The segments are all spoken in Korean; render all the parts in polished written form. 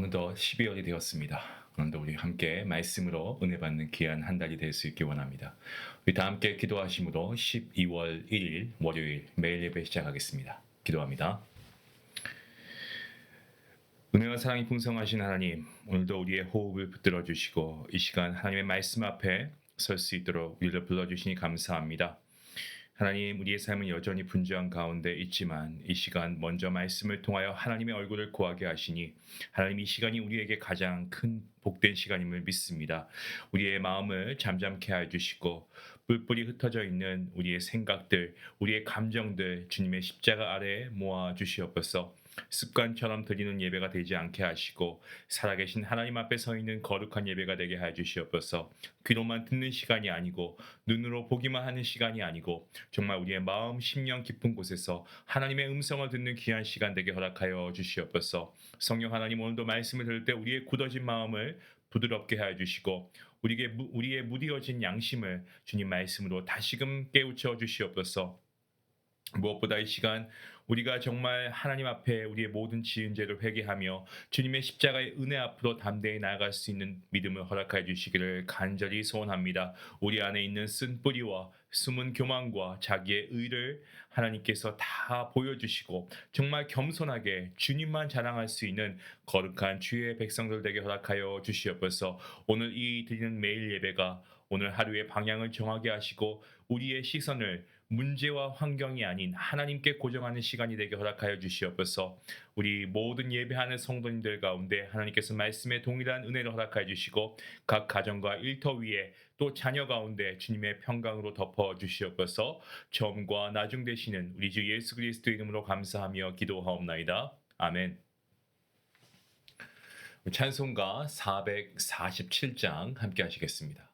어느덧 12월이 되었습니다. 오늘도 우리 함께 말씀으로 은혜 받는 귀한 한 달이 될 수 있길 원합니다. 우리 다 함께 기도하심으로 12월 1일 월요일 매일 예배 시작하겠습니다. 기도합니다. 은혜와 사랑이 풍성하신 하나님, 오늘도 우리의 호흡을 붙들어 주시고 이 시간 하나님의 말씀 앞에 설 수 있도록 우리를 불러주시니 감사합니다. 하나님, 우리의 삶은 여전히 분주한 가운데 있지만 이 시간 먼저 말씀을 통하여 하나님의 얼굴을 구하게 하시니 하나님, 이 시간이 우리에게 가장 큰 복된 시간임을 믿습니다. 우리의 마음을 잠잠케 해주시고 뿔뿔이 흩어져 있는 우리의 생각들, 우리의 감정들 주님의 십자가 아래에 모아 주시옵소서. 습관처럼 드리는 예배가 되지 않게 하시고 살아계신 하나님 앞에 서 있는 거룩한 예배가 되게 해 주시옵소서. 귀로만 듣는 시간이 아니고 눈으로 보기만 하는 시간이 아니고 정말 우리의 마음 심령 깊은 곳에서 하나님의 음성을 듣는 귀한 시간 되게 허락하여 주시옵소서. 성령 하나님, 오늘도 말씀을 들을 때 우리의 굳어진 마음을 부드럽게 해 주시고 우리의 무디어진 양심을 주님 말씀으로 다시금 깨우쳐 주시옵소서. 무엇보다 이 시간 우리가 정말 하나님 앞에 우리의 모든 지은 죄를 회개하며 주님의 십자가의 은혜 앞으로 담대히 나아갈 수 있는 믿음을 허락하여 주시기를 간절히 소원합니다. 우리 안에 있는 쓴뿌리와 숨은 교만과 자기의 의를 하나님께서 다 보여주시고 정말 겸손하게 주님만 자랑할 수 있는 거룩한 주의 백성들 되게 허락하여 주시옵소서. 오늘 이 드리는 매일 예배가 오늘 하루의 방향을 정하게 하시고 우리의 시선을 문제와 환경이 아닌 하나님께 고정하는 시간이 되게 허락하여 주시옵소서. 우리 모든 예배하는 성도님들 가운데 하나님께서 말씀에 동일한 은혜를 허락하여 주시고 각 가정과 일터 위에 또 자녀 가운데 주님의 평강으로 덮어 주시옵소서. 처음과 나중 되시는 우리 주 예수 그리스도 이름으로 감사하며 기도하옵나이다. 아멘. 찬송가 447장 함께 하시겠습니다.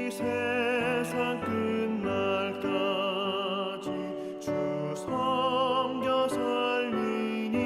세상 끝날까지 주 섬겨 살리니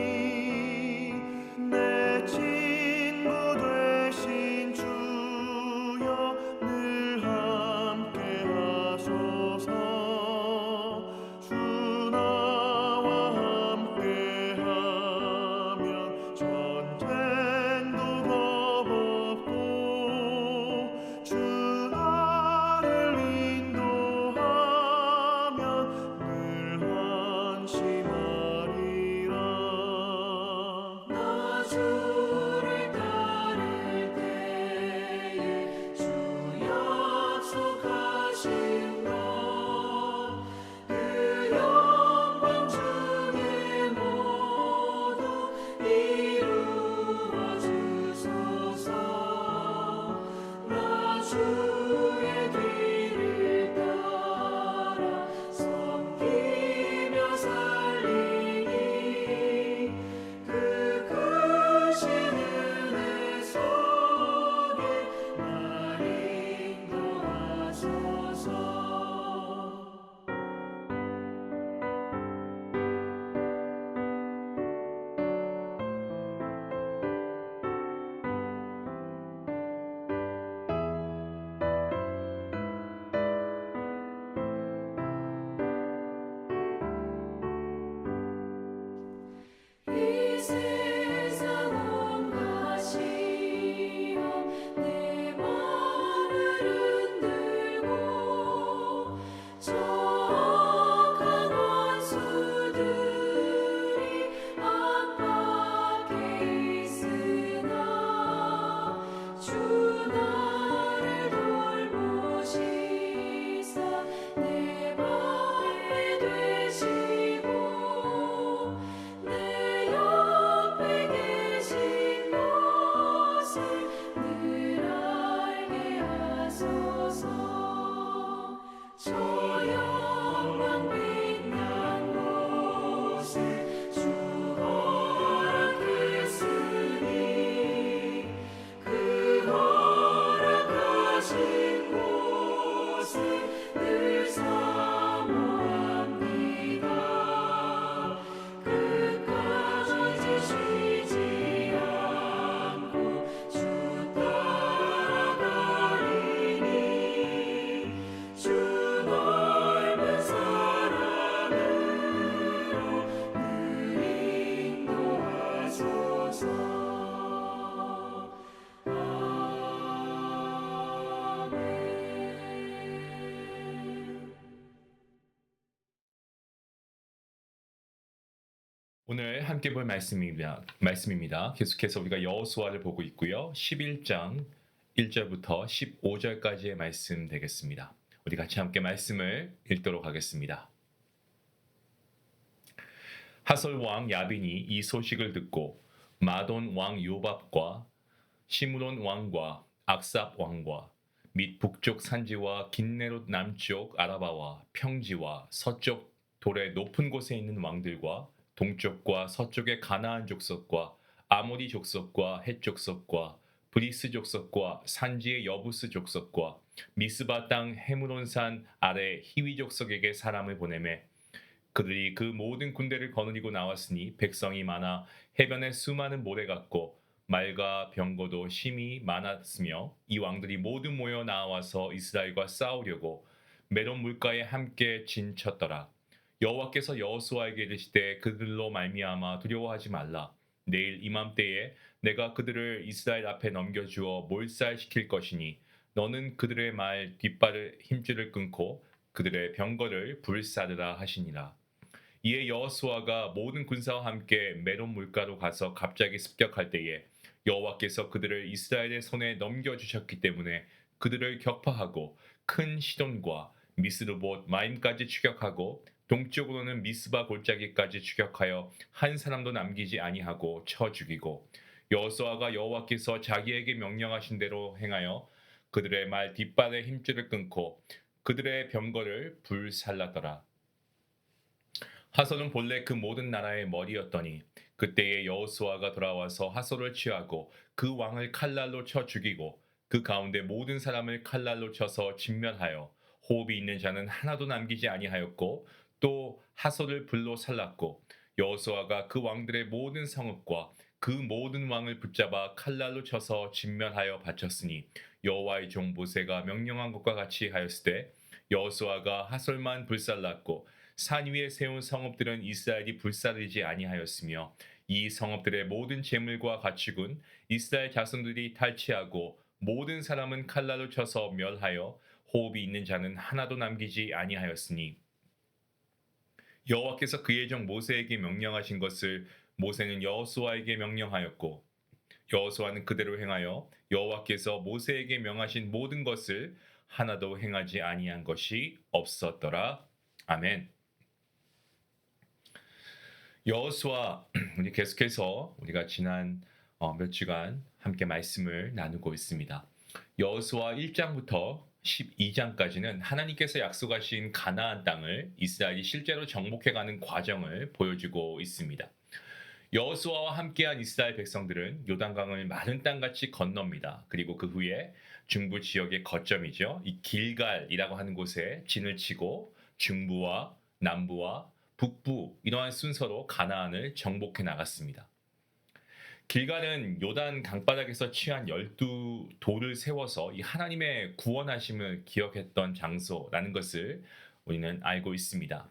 오늘 함께 볼 말씀입니다. 계속해서 우리가 여호수아를 보고 있고요. 11장 1절부터 15절까지의 말씀 되겠습니다. 우리 같이 함께 말씀을 읽도록 하겠습니다. 하솔 왕 야빈이 이 소식을 듣고 마돈 왕 요밥과 시므론 왕과 악삽 왕과 및 북쪽 산지와 긴네롯 남쪽 아라바와 평지와 서쪽 돌의 높은 곳에 있는 왕들과 동쪽과 서쪽의 가나안 족속과 아모리 족속과 헷 족속과 브리스 족속과 산지의 여부스 족속과 미스바 땅 헤므론산 아래 히위 족속에게 사람을 보내매 그들이 그 모든 군대를 거느리고 나왔으니 백성이 많아 해변에 수많은 모래 같고 말과 병거도 심히 많았으며 이 왕들이 모두 모여 나와서 이스라엘과 싸우려고 메론 물가에 함께 진쳤더라. 여호와께서 여호수아에게 이르시되 그들로 말미암아 두려워하지 말라. 내일 이맘때에 내가 그들을 이스라엘 앞에 넘겨주어 몰살시킬 것이니 너는 그들의 말 뒷발을 힘줄을 끊고 그들의 병거를 불사르라 하시니라. 이에 여호수아가 모든 군사와 함께 메론 물가로 가서 갑자기 습격할 때에 여호와께서 그들을 이스라엘의 손에 넘겨주셨기 때문에 그들을 격파하고 큰 시돈과 미스르봇 마임까지 추격하고 동쪽으로는 미스바 골짜기까지 추격하여 한 사람도 남기지 아니하고 쳐 죽이고 여호수아가 여호와께서 자기에게 명령하신 대로 행하여 그들의 말 뒷발의 힘줄을 끊고 그들의 병거를 불살랐더라. 하솔은 본래 그 모든 나라의 머리였더니 그때에 여호수아가 돌아와서 하솔을 취하고 그 왕을 칼날로 쳐 죽이고 그 가운데 모든 사람을 칼날로 쳐서 진멸하여 호흡이 있는 자는 하나도 남기지 아니하였고 또 하솔을 불로 살랐고 여호수아가 그 왕들의 모든 성읍과 그 모든 왕을 붙잡아 칼날로 쳐서 진멸하여 바쳤으니 여호와의 종 모세가 명령한 것과 같이 하였으되 여호수아가 하솔만 불살랐고 산 위에 세운 성읍들은 이스라엘이 불사르지 아니하였으며 이 성읍들의 모든 재물과 가축은 이스라엘 자손들이 탈취하고 모든 사람은 칼날로 쳐서 멸하여 호흡이 있는 자는 하나도 남기지 아니하였으니 여호와께서 그의 종 모세에게 명령하신 것을 모세는 여호수아에게 명령하였고 여호수아는 그대로 행하여 여호와께서 모세에게 명하신 모든 것을 하나도 행하지 아니한 것이 없었더라. 아멘. 여호수아 우리 계속해서 우리가 지난 몇 주간 함께 말씀을 나누고 있습니다. 여호수아 1장부터 12장까지는 하나님께서 약속하신 가나안 땅을 이스라엘이 실제로 정복해가는 과정을 보여주고 있습니다. 여호수아와 함께한 이스라엘 백성들은 요단강을 마른 땅같이 건넙니다. 그리고 그 후에 중부 지역의 거점이죠. 이 길갈이라고 하는 곳에 진을 치고 중부와 남부와 북부 이러한 순서로 가나안을 정복해 나갔습니다. 길갈은 요단 강바닥에서 취한 12돌을 세워서 이 하나님의 구원하심을 기억했던 장소라는 것을 우리는 알고 있습니다.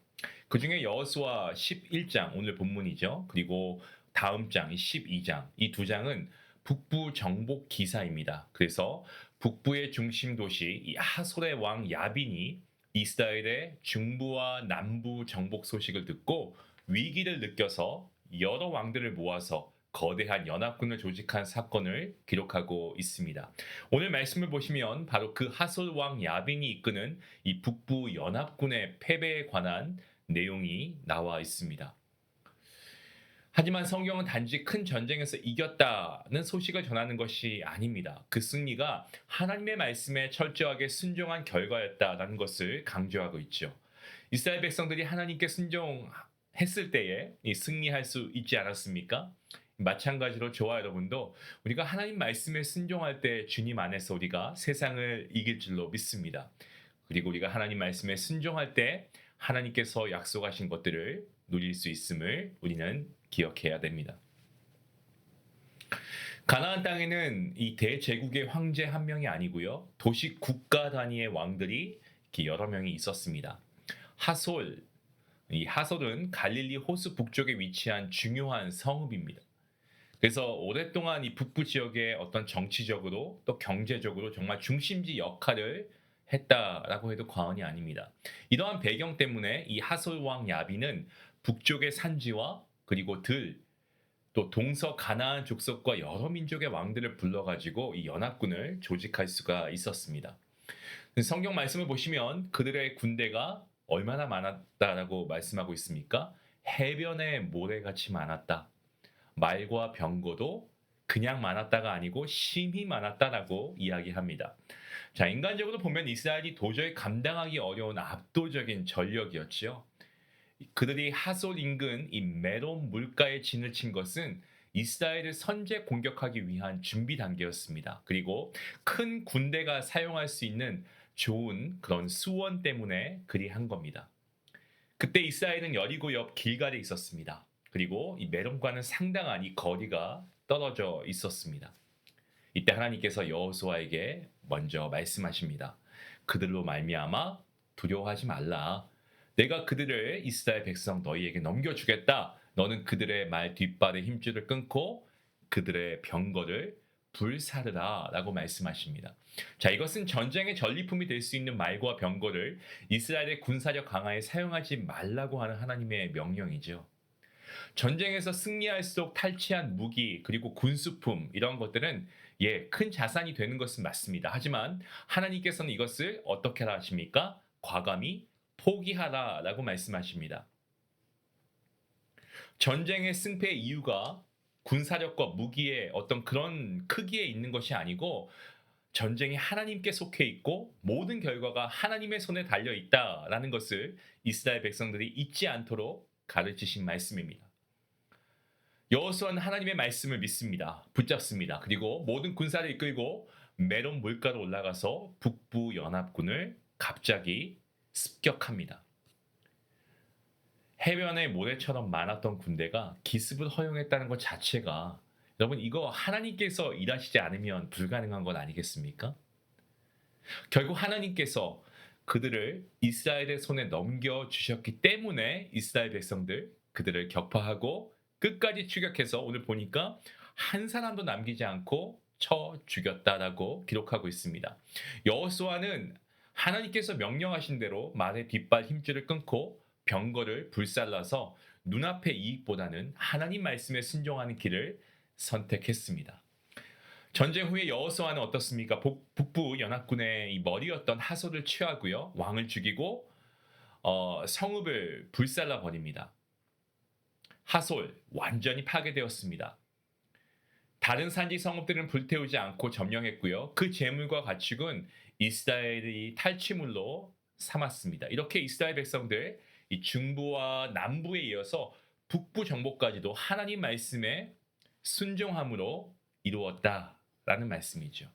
그 중에 여호수아 11장 오늘 본문이죠. 그리고 다음 장 12장 이 두 장은 북부 정복 기사입니다. 그래서 북부의 중심 도시 이 하솔의 왕 야빈이 이스라엘의 중부와 남부 정복 소식을 듣고 위기를 느껴서 여러 왕들을 모아서 거대한 연합군을 조직한 사건을 기록하고 있습니다. 오늘 말씀을 보시면 바로 그 하솔 왕 야빈이 이끄는 이 북부 연합군의 패배에 관한 내용이 나와 있습니다. 하지만 성경은 단지 큰 전쟁에서 이겼다는 소식을 전하는 것이 아닙니다. 그 승리가 하나님의 말씀에 철저하게 순종한 결과였다라는 것을 강조하고 있죠. 이스라엘 백성들이 하나님께 순종했을 때에 승리할 수 있지 않았습니까? 마찬가지로 저와 여러분도 우리가 하나님 말씀에 순종할 때 주님 안에서 우리가 세상을 이길 줄로 믿습니다. 그리고 우리가 하나님 말씀에 순종할 때 하나님께서 약속하신 것들을 누릴 수 있음을 우리는 기억해야 됩니다. 가나안 땅에는 이 대제국의 황제 한 명이 아니고요. 도시 국가 단위의 왕들이 여러 명이 있었습니다. 하솔, 이 하솔은 갈릴리 호수 북쪽에 위치한 중요한 성읍입니다. 그래서 오랫동안 이 북부 지역의 어떤 정치적으로 또 경제적으로 정말 중심지 역할을 했다라고 해도 과언이 아닙니다. 이러한 배경 때문에 이 하솔 왕 야빈은 북쪽의 산지와 그리고 들, 또 동서 가나안 족속과 여러 민족의 왕들을 불러가지고 이 연합군을 조직할 수가 있었습니다. 성경 말씀을 보시면 그들의 군대가 얼마나 많았다라고 말씀하고 있습니까? 해변의 모래같이 많았다. 말과 병거도 그냥 많았다가 아니고 심히 많았다라고 이야기합니다. 자, 인간적으로 보면 이스라엘이 도저히 감당하기 어려운 압도적인 전력이었지요. 그들이 하솔 인근 이 메론 물가에 진을 친 것은 이스라엘을 선제 공격하기 위한 준비 단계였습니다. 그리고 큰 군대가 사용할 수 있는 좋은 그런 수원 때문에 그리 한 겁니다. 그때 이스라엘은 여리고 옆 길갈에 있었습니다. 그리고 이 메론과는 상당한 이 거리가 떨어져 있었습니다. 이때 하나님께서 여호수아에게 먼저 말씀하십니다. 그들로 말미암아 두려워하지 말라. 내가 그들을 이스라엘 백성 너희에게 넘겨주겠다. 너는 그들의 말 뒷발의 힘줄을 끊고 그들의 병거를 불사르라 라고 말씀하십니다. 자, 이것은 전쟁의 전리품이 될 수 있는 말과 병거를 이스라엘의 군사력 강화에 사용하지 말라고 하는 하나님의 명령이죠. 전쟁에서 승리할수록 탈취한 무기 그리고 군수품 이런 것들은 큰 자산이 되는 것은 맞습니다. 하지만 하나님께서는 이것을 어떻게 하십니까? 과감히 포기하라라고 말씀하십니다. 전쟁의 승패의 이유가 군사력과 무기의 어떤 그런 크기에 있는 것이 아니고 전쟁이 하나님께 속해 있고 모든 결과가 하나님의 손에 달려 있다라는 것을 이스라엘 백성들이 잊지 않도록 가르치신 말씀입니다. 여호수아는 하나님의 말씀을 믿습니다. 붙잡습니다. 그리고 모든 군사를 이끌고 메론 물가로 올라가서 북부 연합군을 갑자기 습격합니다. 해변의 모래처럼 많았던 군대가 기습을 허용했다는 것 자체가 여러분 이거 하나님께서 일하시지 않으면 불가능한 건 아니겠습니까? 결국 하나님께서 그들을 이스라엘의 손에 넘겨주셨기 때문에 이스라엘 백성들 그들을 격파하고 끝까지 추격해서 오늘 보니까 한 사람도 남기지 않고 쳐 죽였다라고 기록하고 있습니다. 여호수아는 하나님께서 명령하신 대로 말의 뒷발 힘줄을 끊고 병거를 불살라서 눈앞의 이익보다는 하나님 말씀에 순종하는 길을 선택했습니다. 전쟁 후에 여호수아는 어떻습니까? 북부 연합군의 이 머리였던 하솔을 취하고요, 왕을 죽이고 성읍을 불살라 버립니다. 하솔 완전히 파괴되었습니다. 다른 산지 성읍들은 불태우지 않고 점령했고요. 그 재물과 가축은 이스라엘이 탈취물로 삼았습니다. 이렇게 이스라엘 백성들 이 중부와 남부에 이어서 북부 정복까지도 하나님 말씀에 순종함으로 이루었다라는 말씀이죠.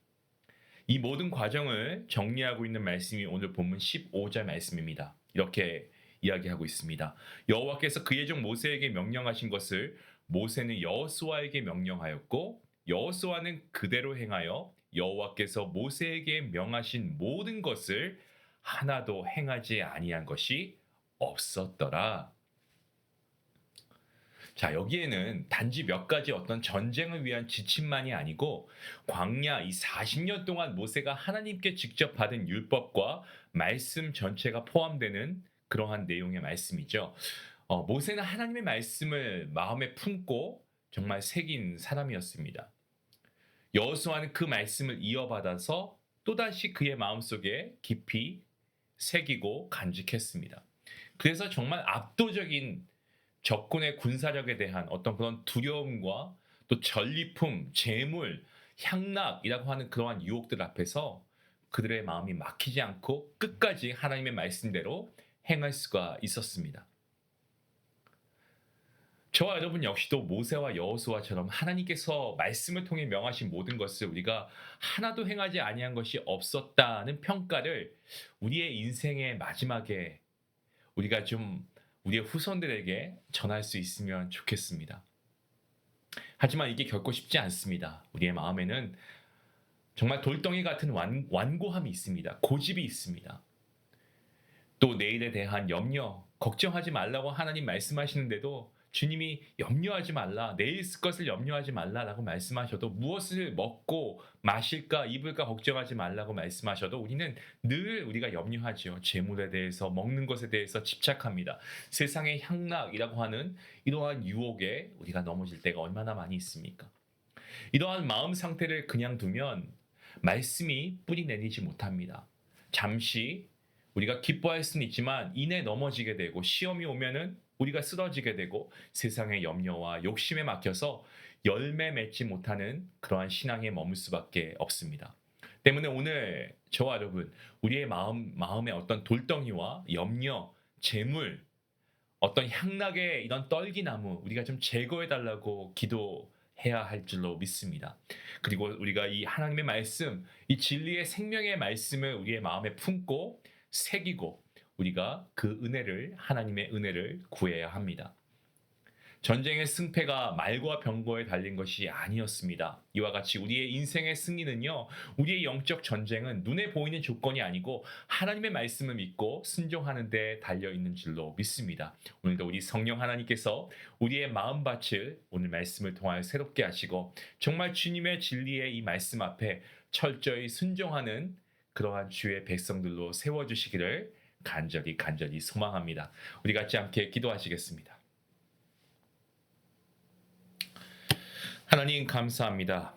이 모든 과정을 정리하고 있는 말씀이 오늘 본문 15절 말씀입니다. 이렇게 이야기하고 있습니다. 여호와께서 그의 종 모세에게 명령하신 것을 모세는 여호수아에게 명령하였고 여호수아는 그대로 행하여 여호와께서 모세에게 명하신 모든 것을 하나도 행하지 아니한 것이 없었더라. 자, 여기에는 단지 몇 가지 어떤 전쟁을 위한 지침만이 아니고 광야 이 40년 동안 모세가 하나님께 직접 받은 율법과 말씀 전체가 포함되는 그러한 내용의 말씀이죠. 모세는 하나님의 말씀을 마음에 품고 정말 새긴 사람이었습니다. 여호수아는 그 말씀을 이어받아서 또다시 그의 마음속에 깊이 새기고 간직했습니다. 그래서 정말 압도적인 적군의 군사력에 대한 어떤 그런 두려움과 또 전리품, 재물, 향락이라고 하는 그러한 유혹들 앞에서 그들의 마음이 막히지 않고 끝까지 하나님의 말씀대로 행할 수가 있었습니다. 저와 여러분 역시도 모세와 여호수아처럼 하나님께서 말씀을 통해 명하신 모든 것을 우리가 하나도 행하지 아니한 것이 없었다는 평가를 우리의 인생의 마지막에 우리가 좀 우리의 후손들에게 전할 수 있으면 좋겠습니다. 하지만 이게 결코 쉽지 않습니다. 우리의 마음에는 정말 돌덩이 같은 완고함이 있습니다. 고집이 있습니다. 또 내일에 대한 염려, 걱정하지 말라고 하나님 말씀하시는데도 주님이 염려하지 말라, 내일 있을 것을 염려하지 말라라고 말씀하셔도, 무엇을 먹고 마실까 입을까 걱정하지 말라고 말씀하셔도 우리는 늘 우리가 염려하지요. 재물에 대해서, 먹는 것에 대해서 집착합니다. 세상의 향락이라고 하는 이러한 유혹에 우리가 넘어질 때가 얼마나 많이 있습니까? 이러한 마음 상태를 그냥 두면 말씀이 뿌리 내리지 못합니다. 잠시 우리가 기뻐할 수는 있지만 이내 넘어지게 되고, 시험이 오면은 우리가 쓰러지게 되고, 세상의 염려와 욕심에 막혀서 열매 맺지 못하는 그러한 신앙에 머물 수밖에 없습니다. 때문에 오늘 저와 여러분, 우리의 마음의 어떤 돌덩이와 염려, 재물, 어떤 향락의 이런 떨기나무, 우리가 좀 제거해 달라고 기도해야 할 줄로 믿습니다. 그리고 우리가 이 하나님의 말씀, 이 진리의 생명의 말씀을 우리의 마음에 품고 새기고, 우리가 그 은혜를, 하나님의 은혜를 구해야 합니다. 전쟁의 승패가 말과 병거에 달린 것이 아니었습니다. 이와 같이 우리의 인생의 승리는요, 우리의 영적 전쟁은 눈에 보이는 조건이 아니고 하나님의 말씀을 믿고 순종하는 데 달려 있는 줄로 믿습니다. 오늘도 우리 성령 하나님께서 우리의 마음밭을 오늘 말씀을 통하여 새롭게 하시고, 정말 주님의 진리의 이 말씀 앞에 철저히 순종하는 그러한 주의 백성들로 세워주시기를 간절히 소망합니다. 우리 같이 함께 기도하시겠습니다. 하나님 감사합니다.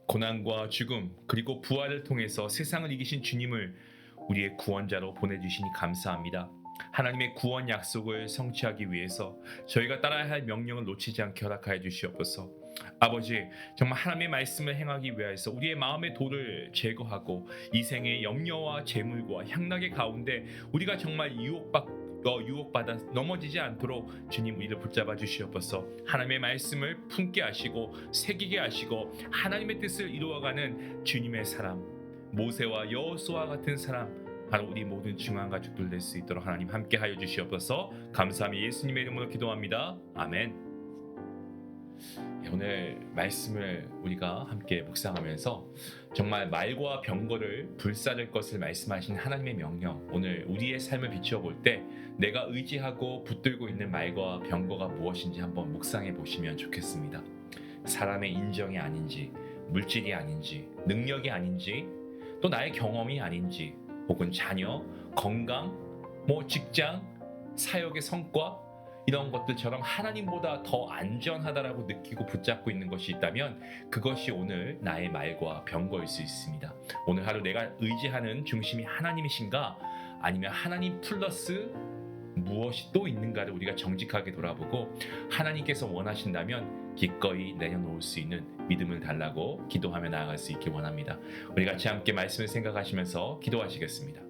고난과 죽음 그리고 부활을 통해서 세상을 이기신 주님을 우리의 구원자로 보내주시니 감사합니다. 하나님의 구원 약속을 성취하기 위해서 저희가 따라야 할 명령을 놓치지 않게 허락하여 주시옵소서. 아버지, 정말 하나님의 말씀을 행하기 위해서 우리의 마음의 돌을 제거하고, 이 생의 염려와 재물과 향락의 가운데 우리가 정말 유혹받아 넘어지지 않도록 주님 우리를 붙잡아 주시옵소서. 하나님의 말씀을 품게 하시고 새기게 하시고, 하나님의 뜻을 이루어가는 주님의 사람, 모세와 여호수아 같은 사람, 바로 우리 모든 중앙 가족들 될 수 있도록 하나님 함께 하여 주시옵소서. 감사함이 예수님의 이름으로 기도합니다. 아멘. 오늘 말씀을 우리가 함께 묵상하면서 정말 말과 병거를 불사를 것을 말씀하신 하나님의 명령, 오늘 우리의 삶을 비추어 볼 때 내가 의지하고 붙들고 있는 말과 병거가 무엇인지 한번 묵상해 보시면 좋겠습니다. 사람의 인정이 아닌지, 물질이 아닌지, 능력이 아닌지, 또 나의 경험이 아닌지, 혹은 자녀, 건강, 직장, 사역의 성과, 이런 것들처럼 하나님보다 더 안전하다라고 느끼고 붙잡고 있는 것이 있다면 그것이 오늘 나의 말과 병거일 수 있습니다. 오늘 하루 내가 의지하는 중심이 하나님이신가, 아니면 하나님 플러스 무엇이 또 있는가를 우리가 정직하게 돌아보고, 하나님께서 원하신다면 기꺼이 내려놓을 수 있는 믿음을 달라고 기도하며 나아갈 수 있기 원합니다. 우리 같이 함께 말씀을 생각하시면서 기도하시겠습니다.